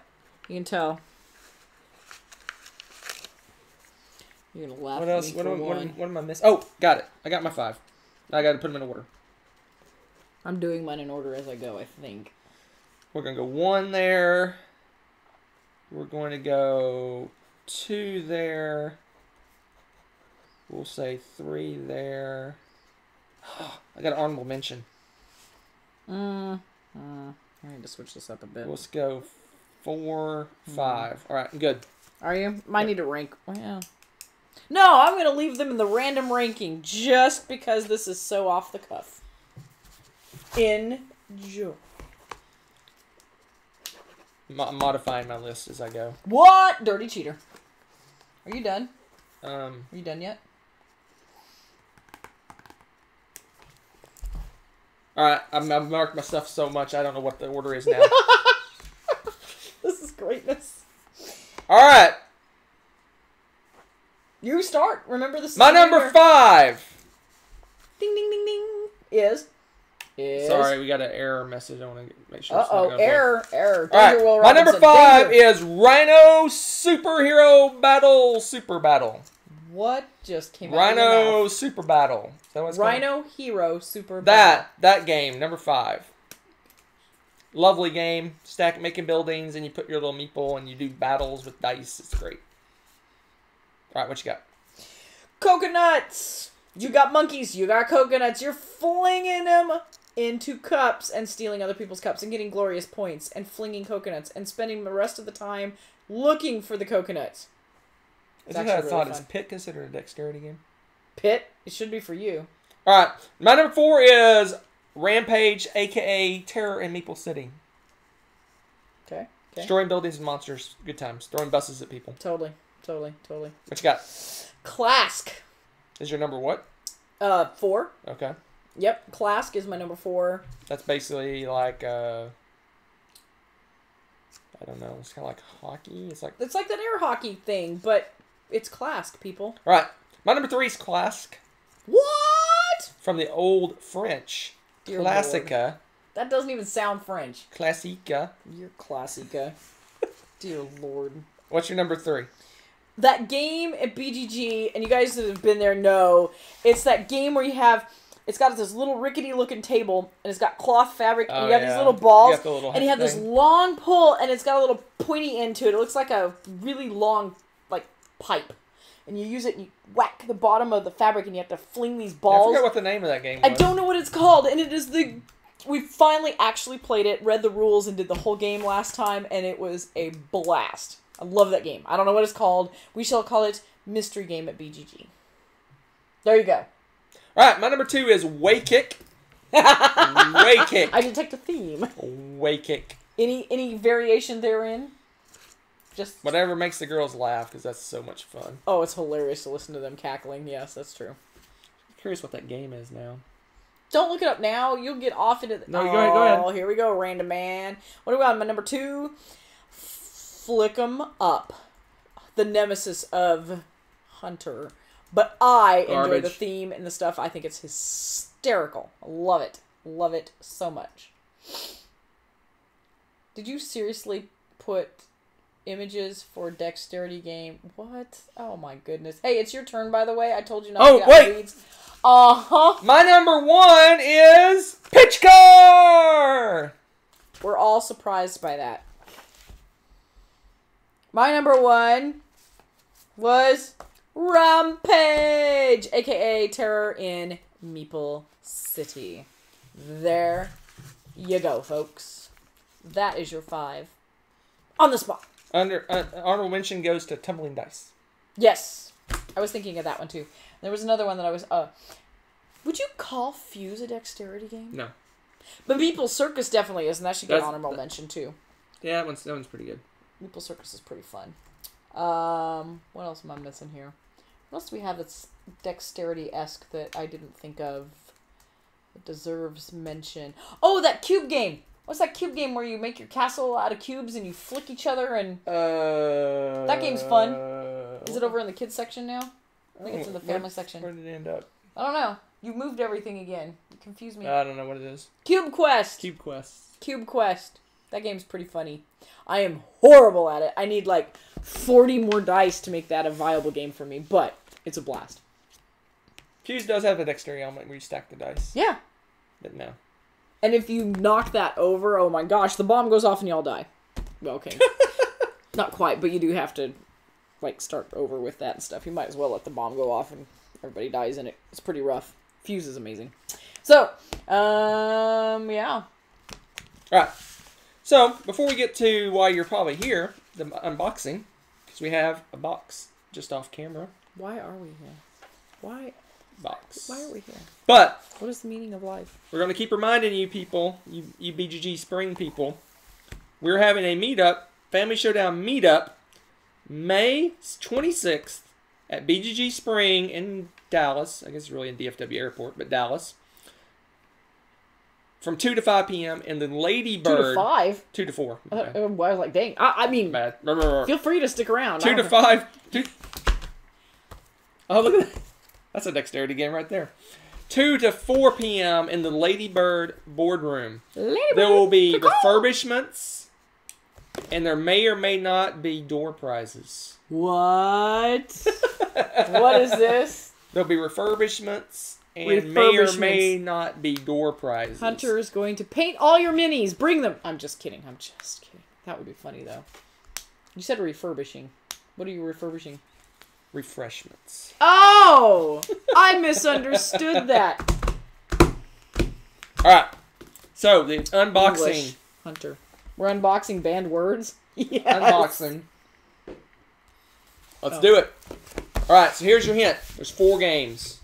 You can tell. You're gonna laugh What at else? me for one. What am I missing? Oh, got it. I got my 5. I got to put them in order. I'm doing mine in order as I go, I think. We're going to go 1 there. We're going to go 2 there. We'll say 3 there. I got an honorable mention. I need to switch this up a bit. Let's go 4, 5. All right, I'm good. Are you? Might need to rank. Well, no, I'm going to leave them in the random ranking just because this is so off the cuff. Enjoy. Modifying my list as I go. What? Dirty cheater. Are you done? Are you done yet? All right, I've marked my stuff so much I don't know what the order is now. This is greatness. All right. You start. Remember this. My number 5. Ding ding ding ding. Is. Sorry, we got an error message. I want to make sure. Error. All right. My number 5 is Rhino Superhero Battle Super Battle. What just came out of your Rhino mouth? Super Battle. Is that what it's Rhino called? Hero Super Battle. That game, number 5. Lovely game. Making buildings, and you put your little meeple, and you do battles with dice. It's great. All right, what you got? Coconuts. You got monkeys. You got coconuts. You're flinging them into cups and stealing other people's cups and getting glorious points and flinging coconuts and spending the rest of the time looking for the coconuts. Is that what I thought? Is Pit considered a dexterity game? Pit? It should be for you. All right. My number 4 is Rampage, a.k.a. Terror in Meeple City. Okay. Destroying buildings and monsters. Good times. Throwing buses at people. Totally. What you got? Clask. Is your number what? 4. Okay. Yep. Clask is my number 4. That's basically like, I don't know. It's kind of like hockey. It's like All right. My number 3 is Clask. What? From the old French. Dear Classica. Lord. That doesn't even sound French. Classica. You're Classica. Dear Lord. What's your number 3? That game at BGG, and you guys that have been there know, it's that game where it's got this little rickety looking table, and it's got cloth fabric, and you have these little balls, and you have this long pole, and it's got a little pointy end to it. It looks like a really long, like, pipe. And you use it, and you whack the bottom of the fabric, and you have to fling these balls. I forgot what the name of that game was. I don't know what it's called, and it is we finally actually played it, read the rules, and did the whole game last time, and it was a blast. I love that game. I don't know what it's called. We shall call it Mystery Game at BGG. There you go. All right, my number 2 is Way Kick. Way Kick. I detect a theme. Way Kick. Any variation therein? Just whatever makes the girls laugh, because that's so much fun. Oh, it's hilarious to listen to them cackling. Yes, that's true. I'm curious what that game is now. Don't look it up now. You'll get off into No, go ahead. Oh, here we go, random man. What do we got? My number 2, Flick 'em Up. The nemesis of Hunter. But I enjoy the theme and the stuff. I think it's hysterical. I love it. Love it so much. Did you seriously put images for dexterity game? What? Oh my goodness. Hey, it's your turn, by the way. I told you not to get weeds. Uh-huh. My number 1 is Pitch Car! We're all surprised by that. My number 1 was Rampage, a.k.a. Terror in Meeple City. There you go, folks. That is your 5. On the spot. Honorable mention goes to Tumbling Dice. Yes. I was thinking of that one, too. There was another one that I was... would you call Fuse a dexterity game? No. But Meeple Circus definitely is, and that should get honorable mention, too. Yeah, that one's pretty good. Meeple Circus is pretty fun. What else am I missing here? What else do we have that's dexterity-esque that I didn't think of? It deserves mention. Oh, that cube game! What's that cube game where you make your castle out of cubes and you flick each other and... That game's fun. Is it over in the kids section now? I think it's in the family section. Where did it end up? I don't know. You moved everything again. You confused me. I don't know what it is. Cube Quest. Cube Quest. Cube Quest. That game's pretty funny. I am horrible at it. I need like 40 more dice to make that a viable game for me, but it's a blast. Cubes does have a dexterity element where you stack the dice. Yeah. But no. And if you knock that over, oh my gosh, the bomb goes off and y'all die. Well, okay. Not quite, but you do have to like start over with that and stuff. You might as well let the bomb go off and everybody dies in it. It's pretty rough. Fuse is amazing. So, yeah. Alright. So, before we get to why you're probably here, the unboxing, because we have a box just off camera. Why are we here? Why are we here? But what is the meaning of life? we're going to keep reminding you people, you BGG Spring people, we're having a meetup, Family Showdown meetup, May 26th at BGG Spring in Dallas. I guess it's really in DFW Airport, but Dallas. From 2 to 5 p.m. in the Lady Bird. 2 to 5? 2 to 4. Okay. I was like, dang. I mean, Bad. Feel free to stick around. 2 to 5. Oh, look at that. That's a dexterity game right there. 2 to 4 p.m. in the Lady Bird boardroom. There will be refurbishments, and there may or may not be door prizes. What? What is this? There'll be refurbishments, and may or may not be door prizes. Hunter is going to paint all your minis. Bring them. I'm just kidding. I'm just kidding. That would be funny, though. You said refurbishing. What are you refurbishing? Refreshments. Oh! I misunderstood that. Alright. So, the unboxing. English, Hunter. We're unboxing banned words? Yes. Unboxing. Let's do it. Alright, so here's your hint. There's 4 games.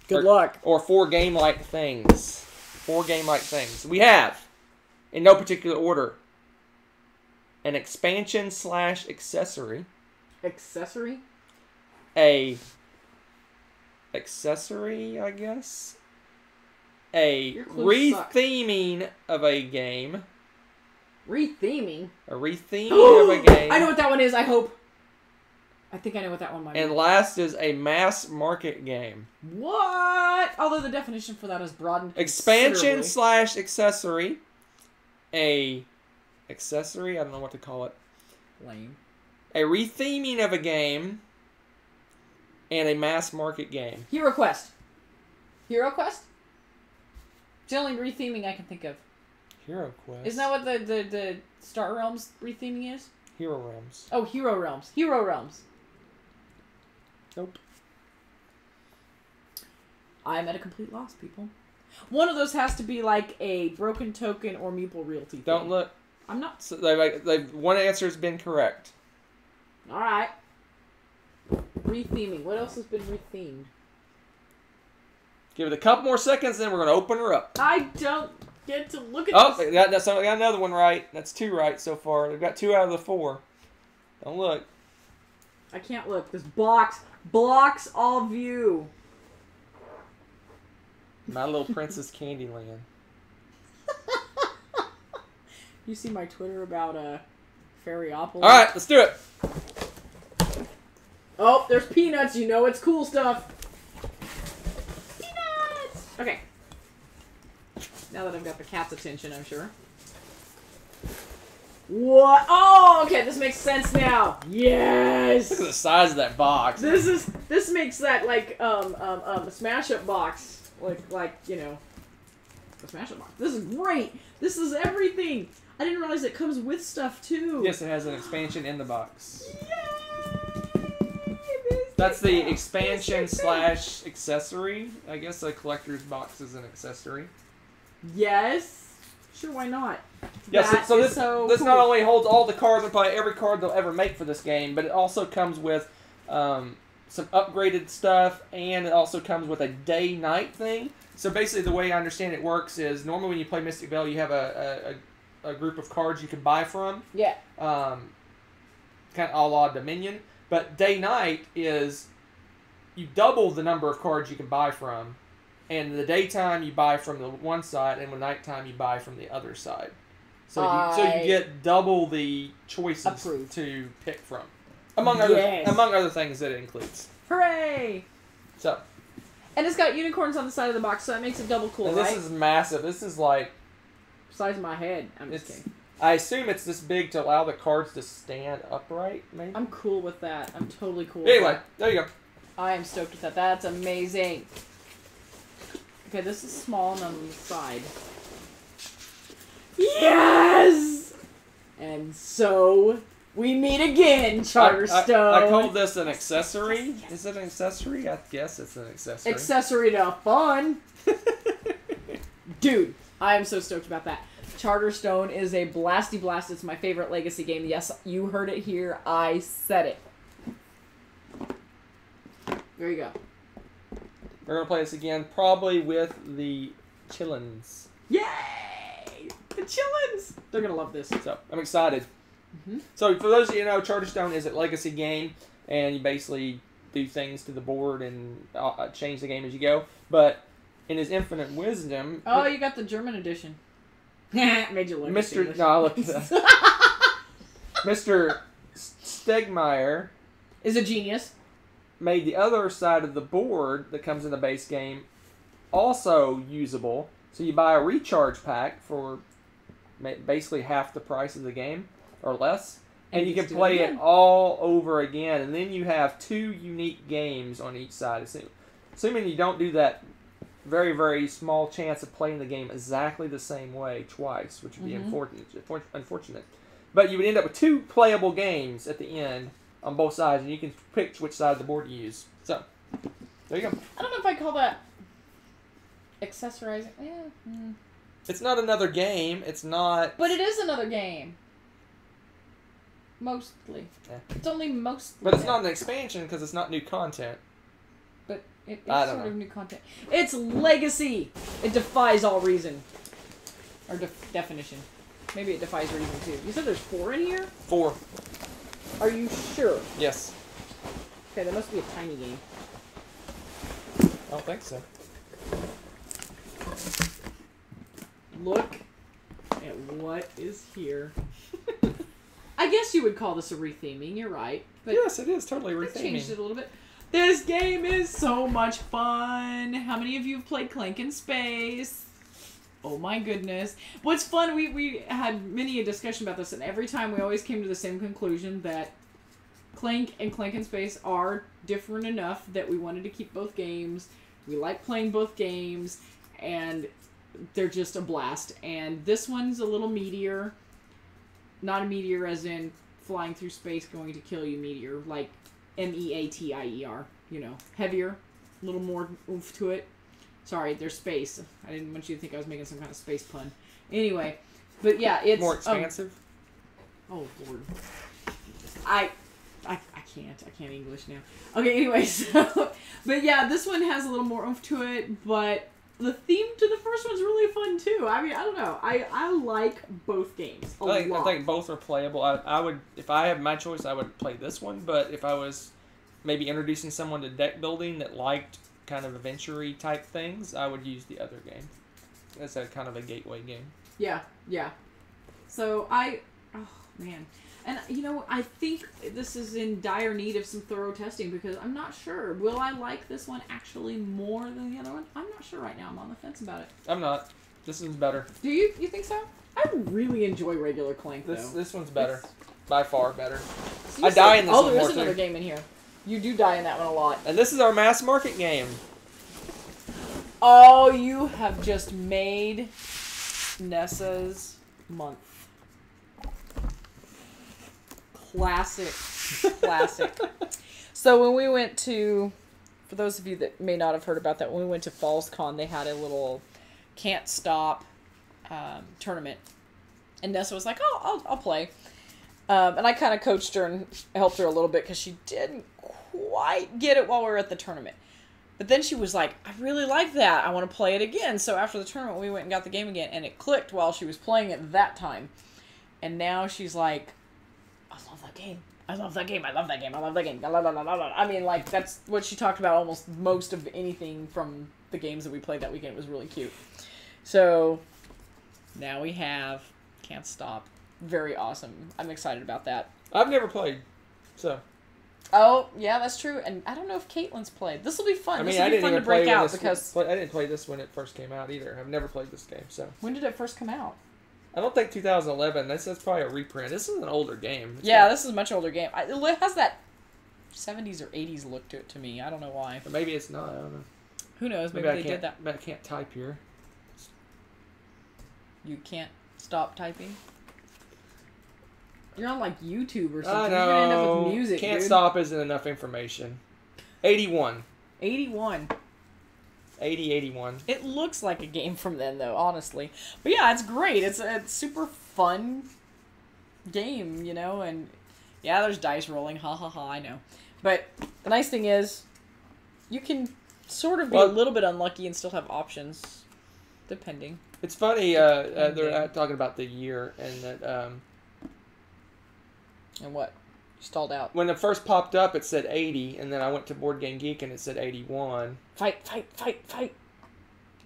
Good luck. Or 4 game-like things. 4 game-like things. We have, in no particular order, an expansion / accessory. Accessory? A accessory, I guess. A retheming of a game. Retheming? A retheming of a game. I know what that one is, I hope. I think I know what that one might be. And last is a mass market game. What? Although the definition for that is broadened. Expansion / accessory. A accessory? I don't know what to call it. Lame. A retheming of a game. And a mass market game. Hero Quest. Hero Quest? It's the only retheming I can think of. Hero Quest? Isn't that what the Star Realms retheming is? Hero Realms. Oh, Hero Realms. Hero Realms. Nope. I'm at a complete loss, people. One of those has to be like a Broken Token or Meeple Realty thing. Don't look. I'm not. So one answer has been correct. Alright. Retheming. What else has been rethemed? Give it a couple more seconds, then we're going to open her up. I don't get to look at this. Oh, I got another one right. That's 2 right so far. They've got 2 out of the 4. Don't look. I can't look. This box blocks all view. My Little Princess Candyland. You see my Twitter about Fairyopolis? Alright, let's do it. Oh, there's peanuts. You know it's cool stuff. Peanuts! Okay. Now that I've got the cat's attention, I'm sure. What? Oh, okay. This makes sense now. Yes. Look at the size of that box. This makes that like smash up box like you know a smash up box. This is great. This is everything. I didn't realize it comes with stuff too. Yes, it has an expansion in the box. Yay! That's the expansion / accessory. I guess a collector's box is an accessory. Yes. Sure, why not? Yes, so this cool. Not only holds all the cards and probably every card they'll ever make for this game, but it also comes with some upgraded stuff, and it also comes with a day-night thing. So basically the way I understand it works is normally when you play Mystic Vale, you have a group of cards you can buy from. Yeah. Kind of a la Dominion. But day-night is you double the number of cards you can buy from. And in the daytime, you buy from the one side, and in the nighttime, you buy from the other side. So you get double the choices to pick from, among other things that it includes. Hooray! So. And it's got unicorns on the side of the box, so that makes it double cool, and right? This is massive. This is like... size of my head. I'm just kidding. I assume it's this big to allow the cards to stand upright, maybe? I'm cool with that. I'm totally cool with that. Anyway, there you go. I am stoked with that. That's amazing. Okay, this is small and on the side. Yes! And so... we meet again, Charterstone. I call this an accessory. Yes. Is it an accessory? I guess it's an accessory. Accessory to fun. Dude, I am so stoked about that. Charterstone is a blasty blast. It's my favorite Legacy game. Yes, you heard it here. I said it. There you go. We're going to play this again, probably with the Chillins. Yay! The Chillins! They're going to love this. So, I'm excited. Mm-hmm. So, for those of you who know, Charterstone is a Legacy game, and you basically do things to the board and change the game as you go. But, in his infinite wisdom... oh, you got the German edition. Made you look Mr. No, I looked at that. Mr. Stegmeyer... is a genius. Made the other side of the board that comes in the base game also usable. So you buy a recharge pack for basically half the price of the game, or less. And you can play it all over again. And then you have 2 unique games on each side. Assuming you don't do that very, very small chance of playing the game exactly the same way twice, which would be unfortunate. But you would end up with 2 playable games at the end on both sides, and you can pick which side of the board you use. So, there you go. I don't know if I call that accessorizing. Yeah. It's not another game. It's not... but it is another game. Mostly. Yeah. It's only mostly. But it's not an expansion because it's not new content. But it's sort of new content. It's Legacy. It defies all reason. Or definition. Maybe it defies reason too. You said there's 4 in here? 4. Are you sure? Yes. Okay, that must be a tiny game. I don't think so. Look at what is here. I guess you would call this a retheming, you're right. But yes, it is totally retheming. I changed it a little bit. This game is so much fun. How many of you have played Clank in Space? Oh my goodness. What's fun, we had many a discussion about this, and every time we always came to the same conclusion that Clank and Clank in Space are different enough that we wanted to keep both games. We like playing both games, and they're just a blast. And this one's a little meatier. Not a meteor as in flying through space going to kill you meteor, like meatier, you know. Heavier, a little more oomph to it. Sorry, there's space. I didn't want you to think I was making some kind of space pun. Anyway, but yeah, it's... more expansive? Oh, Lord. I can't English now. Okay, anyway, so... but yeah, this one has a little more oomph to it, but the theme to the first one's really fun, too. I mean, I don't know. I like both games a lot. I think both are playable. I would... if I had my choice, I would play this one, but if I was maybe introducing someone to deck building that liked kind of adventure-y type things, I would use the other game. That's a kind of a gateway game. Yeah. So oh man. And you know, I think this is in dire need of some thorough testing because I'm not sure. Will I like this one actually more than the other one? I'm not sure right now. I'm on the fence about it. I'm not. This one's better. Do you? You think so? I really enjoy regular Clank though. This one's better. By far better. So I die in this one more, there is another game in here. You do die in that one a lot. And this is our mass market game. Oh, you have just made Nessa's month. Classic. So when we went to, for those of you that may not have heard about that, when we went to Falls Con, they had a little Can't Stop tournament. And Nessa was like, oh, I'll play. And I kind of coached her and helped her a little bit because she didn't quite get it while we were at the tournament. But then she was like, I really like that. I want to play it again. So after the tournament, we went and got the game again. And it clicked while she was playing it that time. And now she's like, I love that game. I love that game. I love that game. I love that game. I mean, like, that's what she talked about almost most of anything from the games that we played that weekend. It was really cute. So now we have can't stop. Very awesome. I'm excited about that. I've never played, so. Oh, yeah, that's true. And I don't know if Caitlin's played. This will be fun. I mean, this will be fun to break out because... I didn't play this when it first came out either. I've never played this game, so. When did it first come out? I don't think 2011. That's probably a reprint. This is an older game. This is a much older game. It has that 70s or 80s look to it to me. I don't know why. Or maybe it's not. I don't know. Who knows? Maybe they did that. I can't type here. You can't stop typing? You're on like YouTube or something. I know. You're gonna end up with music. Can't stop isn't enough information. 81. 81. 81. It looks like a game from then, though, honestly. But yeah, it's great. It's a super fun game, you know, and yeah, there's dice rolling. Ha ha ha, I know. But the nice thing is, you can sort of be a little bit unlucky and still have options, depending. It's funny, they're talking about the year, and that, And what? You stalled out. when it first popped up, it said 80, and then I went to Board Game Geek, and it said 81. Fight, fight, fight, fight.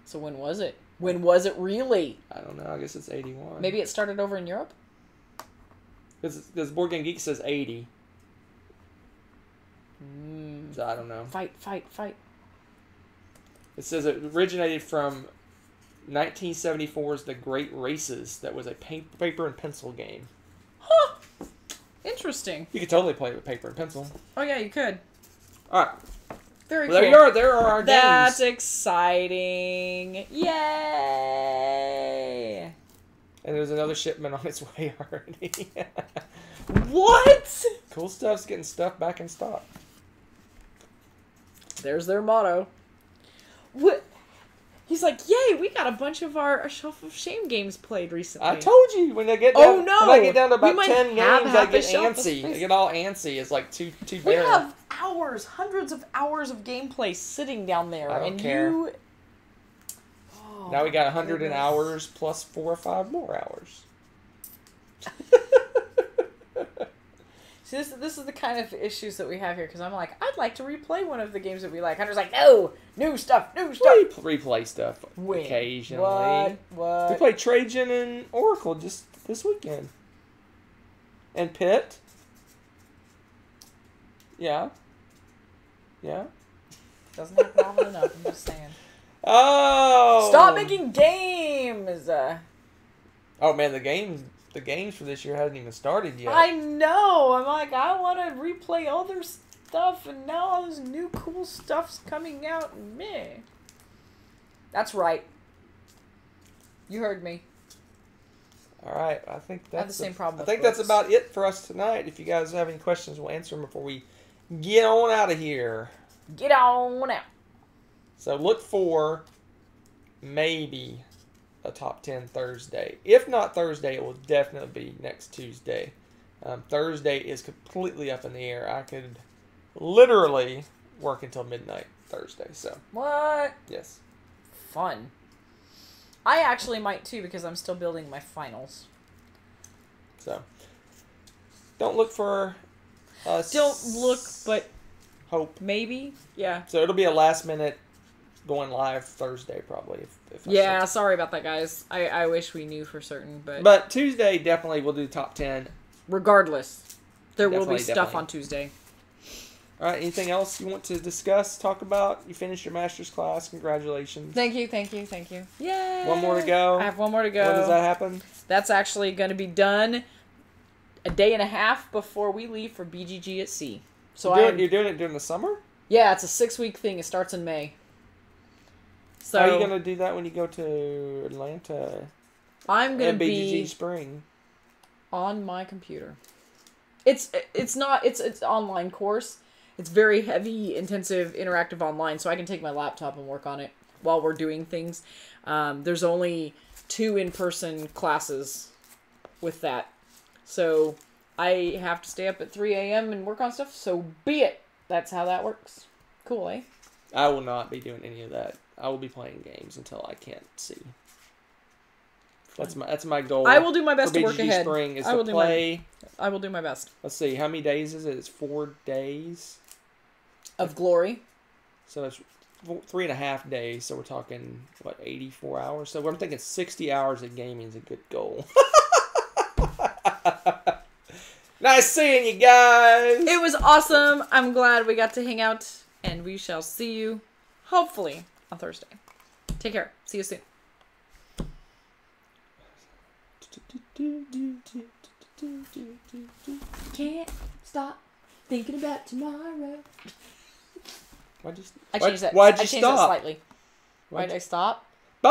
So when was it? When was it really? I don't know, I guess it's 81. Maybe it started over in Europe? Because Board Game Geek says 80. So I don't know. Fight, fight, fight. It says it originated from 1974's The Great Races. That was a paper and pencil game. Huh. Interesting. You could totally play it with paper and pencil. Oh, yeah, you could. All right. Very cool. There are our That's games. exciting. Yay! And there's another shipment on its way already. What? Cool stuff's getting stuff back in stock. There's their motto. What? He's like, yay, we got a bunch of our Shelf of Shame games played recently. I told you, when I get down, no. when I get down to about We might 10 have games, I half get a shelf of antsy. space. I get all antsy. It's like too We bare. have hours, hundreds of hours of gameplay sitting down there. I don't and care. You... Oh, Now we got 100 goodness. hours plus 4 or 5 more hours. See, this is the kind of issues that we have here, because I'm like, I'd like to replay one of the games that we like. Hunter's like, no! New stuff! New stuff! We replay stuff When? occasionally. What? We played Trajan and Oracle just this weekend. And Pitt. Yeah. Yeah. Doesn't happen often enough, I'm just saying. Oh! Stop making games! Oh man, the games for this year hasn't even started yet. I know! I'm like, I want to replay other stuff, and now all this new cool stuff's coming out, and meh. That's right. You heard me. All right, I think that's I have the same problem I with think books. that's about it for us tonight. If you guys have any questions, we'll answer them before we get on out of here. Get on out. So look for maybe a top 10 Thursday. If not Thursday, it will definitely be next Tuesday. Thursday is completely up in the air. I could literally work until midnight Thursday. So What? yes. Fun. I actually might too, because I'm still building my finals. So don't look for us. Don't look, but hope. maybe. Yeah. So it'll be a last minute going live Thursday probably. If Yeah, sorry about that, guys. I wish we knew for certain, But Tuesday definitely we'll do top 10. regardless, there will be Definitely, stuff definitely. on Tuesday. All right, anything else you want to discuss, talk about? You finished your master's class. Congratulations. Thank you, thank you, thank you. Yay! One more to go. I have one more to go. When does that happen? That's actually going to be done a day and a half before we leave for BGG at sea. So You're doing it during the summer? Yeah, it's a 6-week thing. It starts in May. So How are you going to do that when you go to Atlanta? I'm going And to BGG be Spring. on my computer. It's online course. It's very heavy, intensive, interactive online, so I can take my laptop and work on it while we're doing things. There's only 2 in-person classes with that. So I have to stay up at 3 a.m. and work on stuff, so be it. That's how that works. Cool, eh? I will not be doing any of that. I will be playing games until I can't see. That's my goal. I will do my best for to work BGG ahead. Spring is I to will play. I will do my best. Let's see, how many days is it? It's 4 days. Of glory. So it's 3.5 days. So we're talking, 84 hours? So I'm thinking 60 hours of gaming is a good goal. Nice seeing you guys. It was awesome. I'm glad we got to hang out, and we shall see you, hopefully, on Thursday. Take care. See you soon. Can't stop thinking about tomorrow. Why'd you I changed that. Why'd you I changed that stop? slightly. Why'd I stop? Bye.